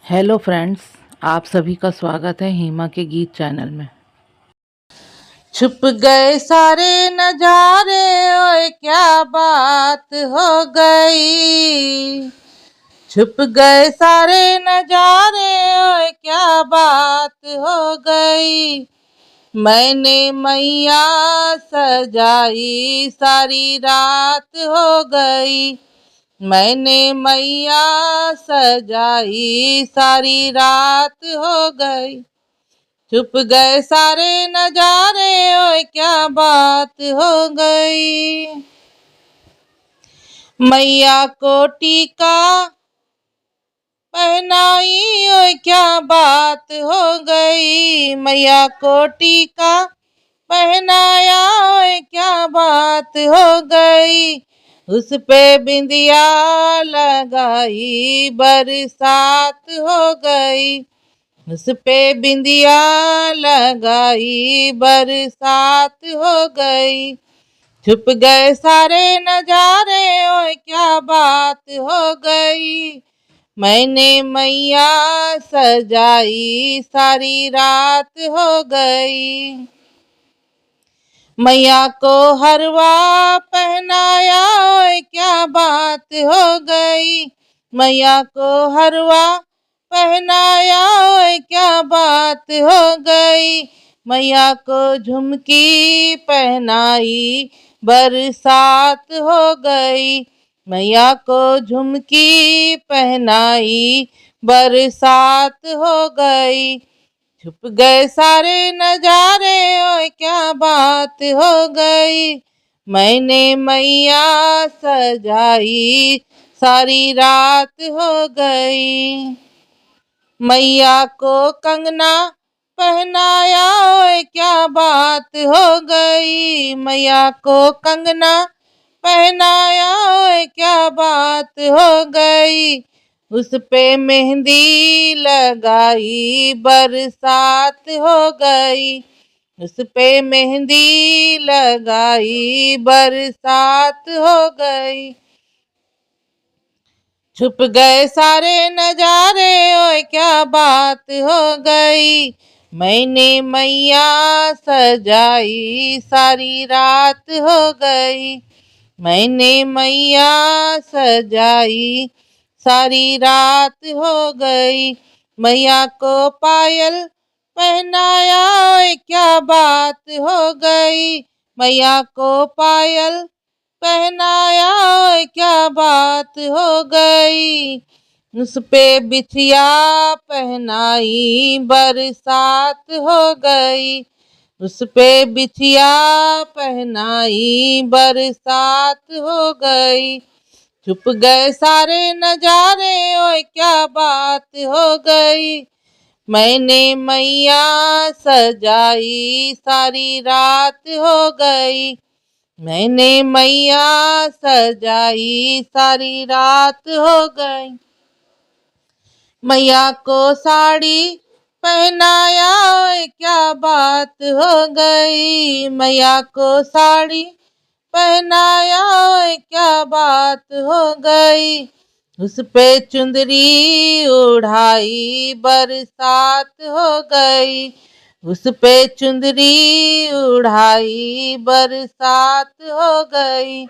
Hello friends, आप सभी का स्वागत है हेमा के गीत चैनल में। छुप गए सारे नजारे, ओए क्या बात हो गई। छुप गए सारे नजारे, ओए क्या बात हो गई। मैंने मैया सजाई, सारी रात हो गई। मैंने मैया सजाई, सारी रात हो गई। छुप गए सारे नजारे, ओए क्या बात हो गई। मैया को टीका पहनाई, ओए क्या बात हो गई। मैया को टीका पहनाया, ओए क्या बात हो गई। उस पे बिंदिया लगाई, बरसात हो गई। उस पे बिंदिया लगाई, बरसात हो गई। छुप गए सारे नजारे, ओए क्या बात हो गई। मैंने मैया सजाई, सारी रात हो गई। मैया को हरवा पहनाया, ओए क्या बात हो गई। मैया को हरवा पहनाया, ओए क्या बात हो गई। मैया को झुमकी पहनाई, बरसात हो गई। मैया को झुमकी पहनाई, बरसात हो गई। छुप गए सारे नजारे, ओए क्या बात हो गई। मैंने मैया सजाई, सारी रात हो गई। मैया को कंगना पहनाया, ओए क्या बात हो गई। मैया को कंगना पहनाया, ओए क्या बात हो गई। उस पे मेहंदी लगाई, बरसात हो गई। उस पे मेहंदी लगाई, बरसात हो गई। छुप गए सारे नजारे, ओए क्या बात हो गई। मैंने मैया सजाई, सारी रात हो गई। मैंने मैया सजाई, सारी रात हो गई। मैया को पायल पहनाया, ओए क्या बात हो गई। मैया को पायल पहनाया, ओए क्या बात हो गई। उस पे बिछिया पहनाई, बरसात हो गई। उस पे बिछिया पहनाई, बरसात हो गई। छुप गए सारे नजारे, ओए क्या बात हो गई। मैंने मैया सजाई, सारी रात हो गई। मैंने मैया सजाई, सारी रात हो गई। मैया को साड़ी पहनाया, ओए क्या बात हो गई। मैया को साड़ी पहनाया, ओए क्या बात हो गई। उस पे चुंदरी उड़ाई, बरसात हो गई। उस पे चुंदरी उड़ाई, बरसात हो गई।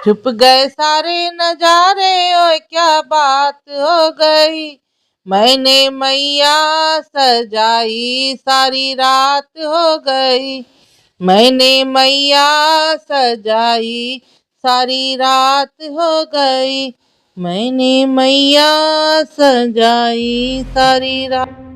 छुप गए सारे नजारे, ओए क्या बात हो गई। मैंने मैया सजाई, सारी रात हो गई। मैंने मैया सजाई, सारी रात हो गई। मैंने मैया सजाई, सारी रात।